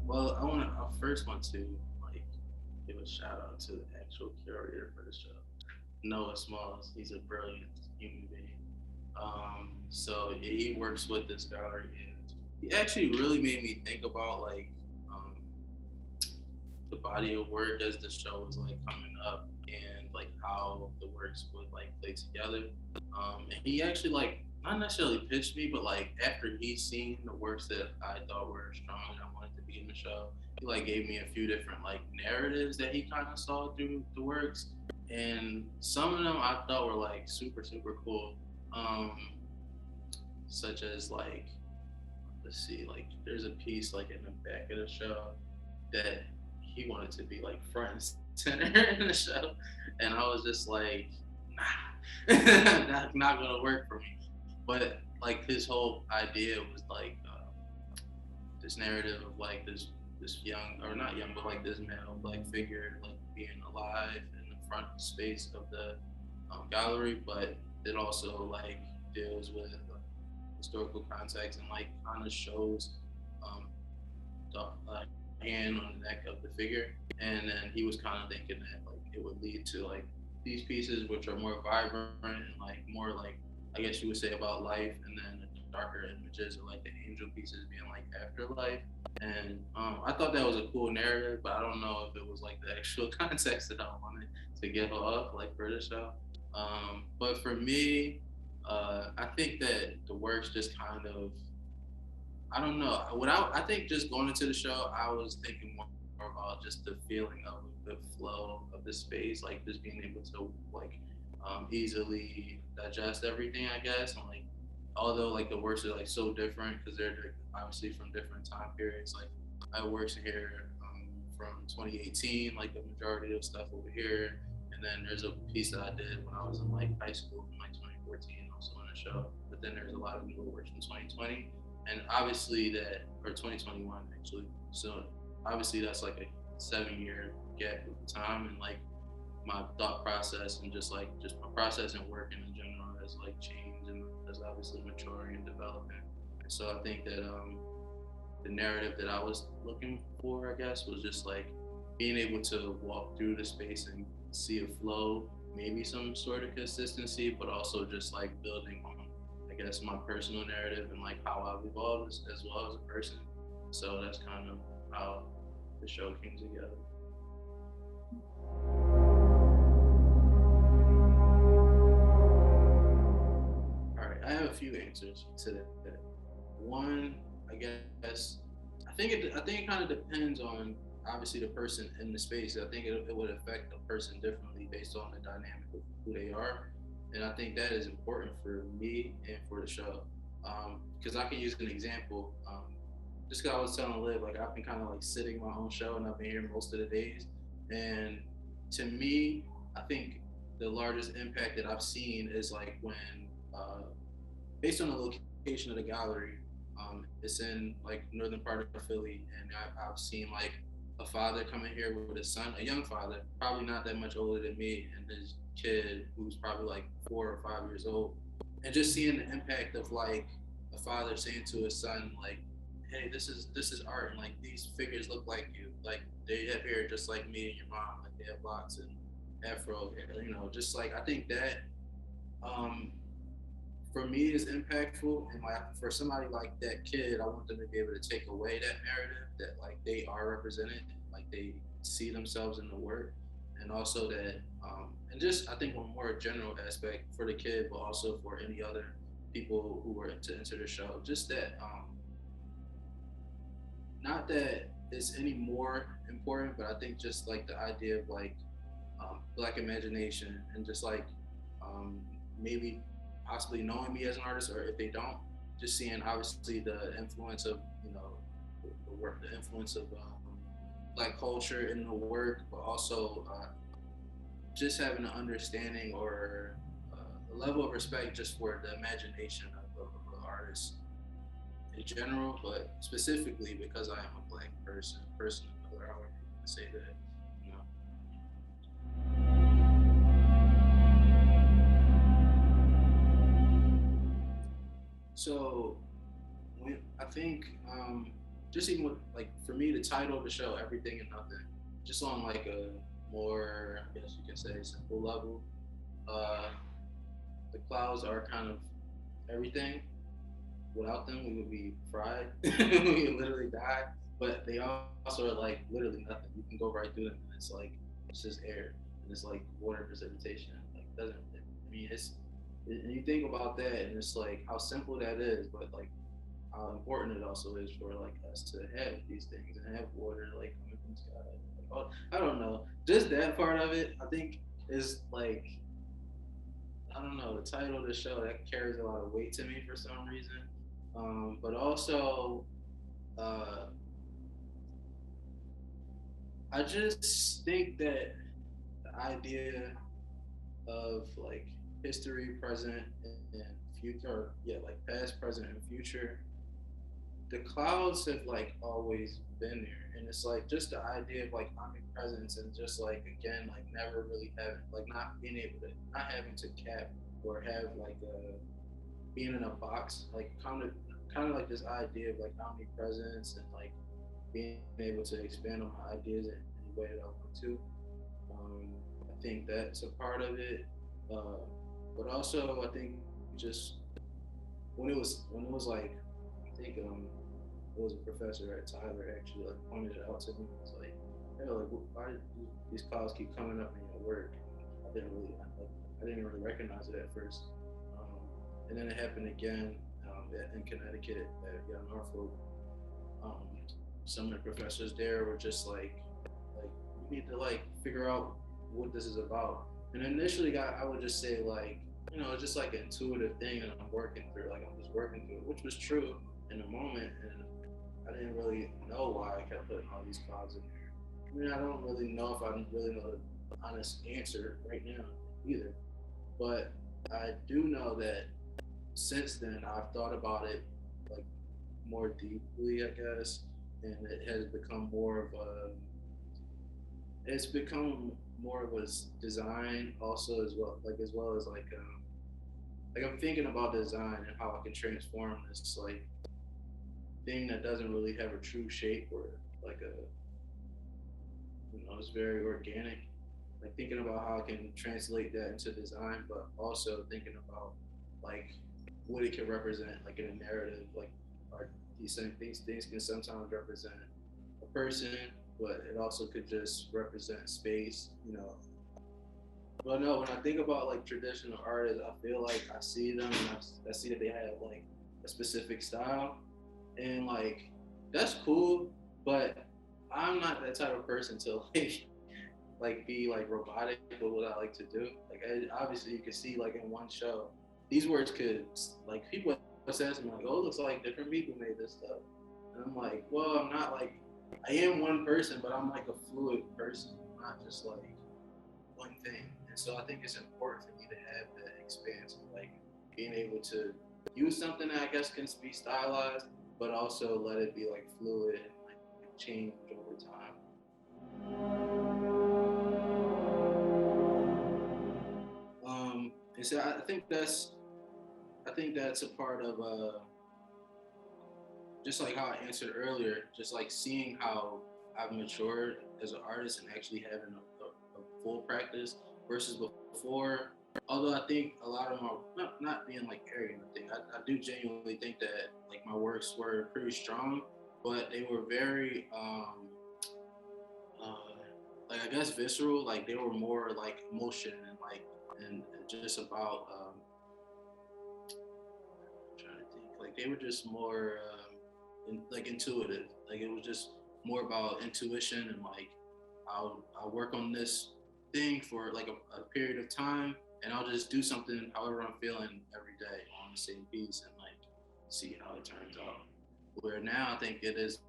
Well, I first want to like give a shout out to the actual curator for the show, Noah Smalls. He's a brilliant human being. So yeah, he works with this gallery, and he actually really made me think about like um, the body of work as the show was like coming up, and like how the works would like play together. And he actually like not necessarily pitched me, but like after he's seen the works that I thought were strong and I wanted to be in the show, he like gave me a few different like narratives that he kind of saw through the works, and some of them I thought were like super super cool. Um, Such as like let's see, like there's a piece like in the back of the show that he wanted to be like front and center in the show, and I was just like, nah, not gonna work for me. But like his whole idea was like this narrative of like this young or not young, but like this male like figure like being alive in the front space of the gallery, but it also like deals with historical context and like kind of shows um, the hand on the neck of the figure. And then he was kind of thinking that like it would lead to like these pieces, which are more vibrant and like more like I guess you would say about life, and then the darker images or like the angel pieces being like afterlife. And I thought that was a cool narrative, but I don't know if it was like the actual context that I wanted to give off like for the show. But for me, I think that the works just kind of I don't know. I think just going into the show, I was thinking more about just the feeling of the flow of the space, like just being able to like easily digest everything, I guess. And like, although like the works are like so different because they're obviously from different time periods. Like, I works here from 2018, like the majority of stuff over here, and then there's a piece that I did when I was in like high school in like 2014, also on a show. But then there's a lot of newer works from 2020, and obviously that or 2021 actually. So obviously that's like a 7 year gap of time, and like my thought process and just my process and working in general has like changed and has obviously maturing and developing. And so I think that the narrative that I was looking for, I guess, was just like being able to walk through the space and see a flow, maybe some sort of consistency, but also just like building on, I guess, my personal narrative and like how I've evolved as well as a person. So that's kind of how the show came together. All right, I have a few answers to that. One, I guess, I think it kind of depends on obviously the person in the space. I think it would affect a person differently based on the dynamic of who they are, and I think that is important for me and for the show. Because I can use an example. Just because I was telling Liv, like I've been kind of like sitting my own show, and I've been here most of the days, and to me, I think the largest impact that I've seen is like when based on the location of the gallery. It's in like northern part of Philly, and I've seen like a father coming here with his son, a young father, probably not that much older than me, and his kid who's probably like 4 or 5 years old, and just seeing the impact of like a father saying to his son like, "Hey, this is art, and like these figures look like you, like they have hair just like me and your mom, like they have locks and afro hair, just like I think that um, for me is impactful, and like for somebody like that kid, I want them to be able to take away that narrative that like they are represented, like they see themselves in the work, and also that and just I think one more general aspect for the kid, but also for any other people who were to enter the show, just that not that it's any more important, but I think just like the idea of like black imagination and just like um, maybe possibly knowing me as an artist, or if they don't, just seeing obviously the influence of the work, the influence of black culture in the work, but also just having an understanding or a level of respect just for the imagination of an artist in general, but specifically because I am a black person of color. I would say that, you know. So when I think just even with like for me the title of the show, Everything and Nothing, just on like a more, I guess you can say, simple level. Uh, the clouds are kind of everything. Without them, we would be fried. We would literally die. But they also are like literally nothing. You can go right through them, and it's just air, and it's like water precipitation. Like doesn't. I mean, and you think about that, and it's like how simple that is, but like how important it also is for like us to have these things and have water like coming from the sky. Like, oh, I don't know, just that part of it. I think is like I don't know, the title of the show that carries a lot of weight to me for some reason. But also, uh, I just think that the idea of like history, present, and future, yeah, like past, present, and future, the clouds have like always been there, and it's like just the idea of like omnipresence and just like again like never really having like not being able to not having to cap or have like a being in a box, like kind of like this idea of like omnipresence and like being able to expand on my ideas in any way that I want to. Um, I think that's a part of it, uh, but also I think just when it was like I think it was a professor at Tyler actually like pointed it out to me. It's like, yeah, like why do these calls keep coming up in your work? I didn't really recognize it at first, um, and then it happened again in Connecticut at Young Norfolk. Um, some of the professors there were just like you need to like figure out what this is about. And initially, I would just say like it's just like an intuitive thing that I'm working through. Like I'm just working through it, which was true in the moment, and I didn't really know why I kept putting all these clouds in there. I mean, I don't really know if I really know the honest answer right now either, but I do know that since then I've thought about it like more deeply, I guess, and it has become more of a it's become more of a design also as well as like I'm thinking about design and how I can transform this like thing that doesn't really have a true shape or like a it's very organic. Like thinking about how I can translate that into design, but also thinking about like what it can represent, like in a narrative. Like, are these things can sometimes represent a person, but it also could just represent space. But no, when I think about like traditional artists, I feel like I see them and I see that they have like a specific style, and like that's cool, but I'm not that type of person to like be like robotic with what I like to do. Like obviously you can see like in one show, these words could like people assess me like, oh, it looks like different people made this stuff, and I'm like, well, I'm not like I am one person, but I'm like a fluid person. I'm not just like one thing, and so I think it's important for me to have that expanse of like being able to use something that I guess can be stylized, but also let it be like fluid and like change over time. And so I think that's a part of just like how I answered earlier, just like seeing how I've matured as an artist and actually having a full practice versus before. Although I think a lot of them are not being like arrogant. I do genuinely think that like my works were pretty strong, but they were very uh, like I guess visceral. Like they were more like emotion and just about trying to think. Like they were just more like intuitive. Like it was just more about intuition and like I'll work on this thing for like a period of time, and I'll just do something however I'm feeling every day on the same piece and like see how it turns out. Where now I think it is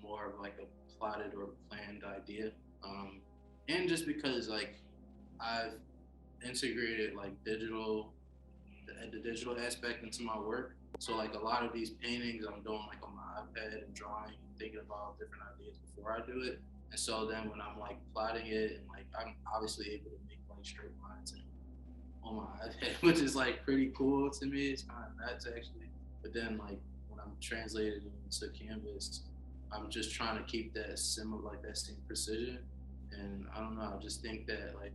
more of like a plotted or planned idea, um, and just because like I've integrated like the digital aspect into my work. So like a lot of these paintings I'm doing like on my iPad and drawing and thinking about different ideas before I do it. And so then when I'm like plotting it and like I'm obviously able to make like straight lines and on my iPad, which is like pretty cool to me. It's kind of nuts actually. But then like when I'm translating into Canvas, I'm just trying to keep that similar, like that same precision. And I don't know, I just think that like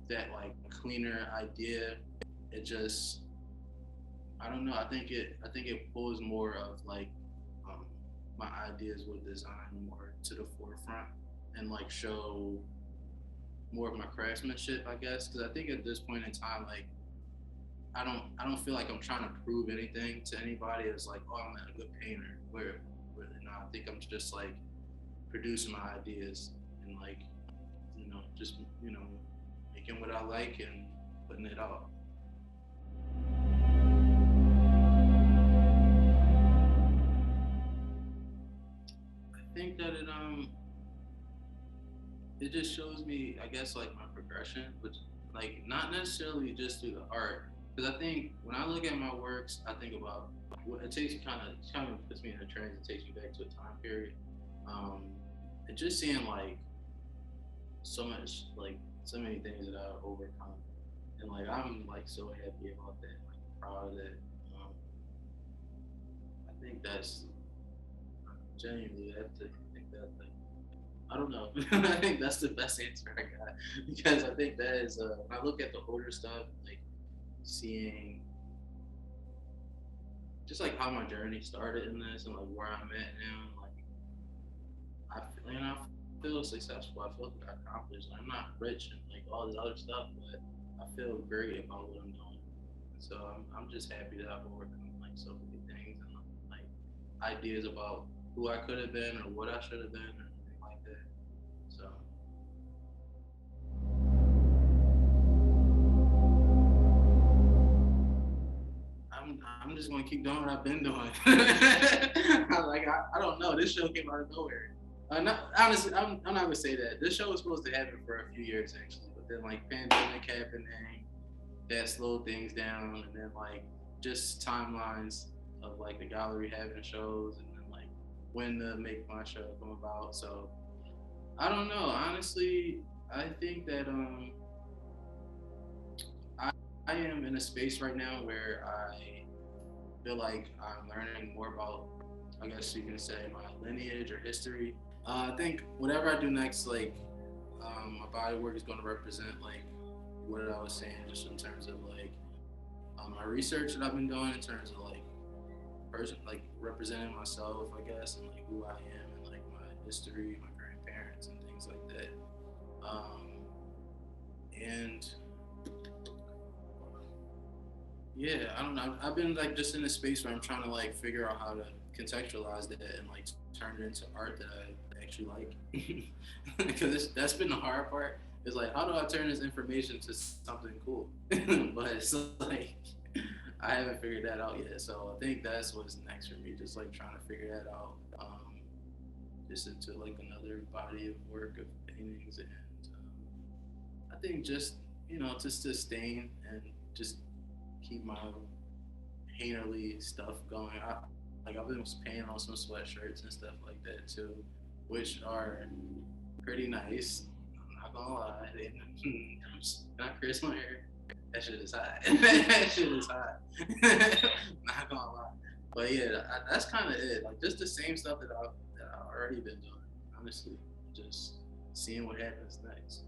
that like cleaner idea, it just, I don't know. I think it pulls more of like um, my ideas with design more to the forefront and like show more of my craftsmanship, I guess. Because I think at this point in time, like I don't feel like I'm trying to prove anything to anybody. It's like, oh, I'm a good painter. Where you know, I think I'm just like producing my ideas and like, you know, just, you know, making what I like and putting it out. I think that it just shows me, I guess, like my progression, which like not necessarily just through the art, because I think when I look at my works, I think about what it takes me kind of puts me in a trance. It takes me back to a time period, um, and just seeing like so much, like so many things that I've overcome, and like I'm like so happy about that, like proud of that. Um, I think that's genuinely that I think that like I don't know. I think that's the best answer I got because I think that is when I look at the older stuff, like seeing just like how my journey started in this and like where I'm at now, like I feel successful. I feel like I accomplished. I'm not rich and like all this other stuff, but I feel great about what I'm doing. And so I'm just happy that I've overcome like so many things and like ideas about who I could have been or what I should have been or anything like that. So I'm just gonna keep doing what I've been doing. I don't know. This show came out of nowhere. Not, honestly, I'm not gonna say that. This show was supposed to happen for a few years actually, but then like pandemic happened and that slowed things down, and then like just timelines of like the gallery having shows, and then like when to make my show come about. So I don't know. Honestly, I think that I am in a space right now where I feel like I'm learning more about, I guess you can say, my lineage or history. I think whatever I do next, like my body work is going to represent like what I was saying, just in terms of like my research that I've been doing, in terms of like person, like representing myself, I guess, and like who I am, and like my history, my grandparents, and things like that. Um, and yeah, I don't know. I've been like just in a space where I'm trying to like figure out how to contextualize that and like turn it into art that I actually like. Because that's been the hard part. Is like, how do I turn this information to something cool? But it's like I haven't figured that out yet. So I think that's what's next for me. Just like trying to figure that out. Just into like another body of work of paintings, and I think just, you know, to sustain and just keep my painterly stuff going. Like I've been painting on some sweatshirts and stuff like that too, which are pretty nice. I'm not gonna lie. I'm just not Chris my hair. That shit is hot. That shit is hot. Not gonna lie. But yeah, that's kind of it. Like just the same stuff that I've already been doing. Honestly, just seeing what happens next.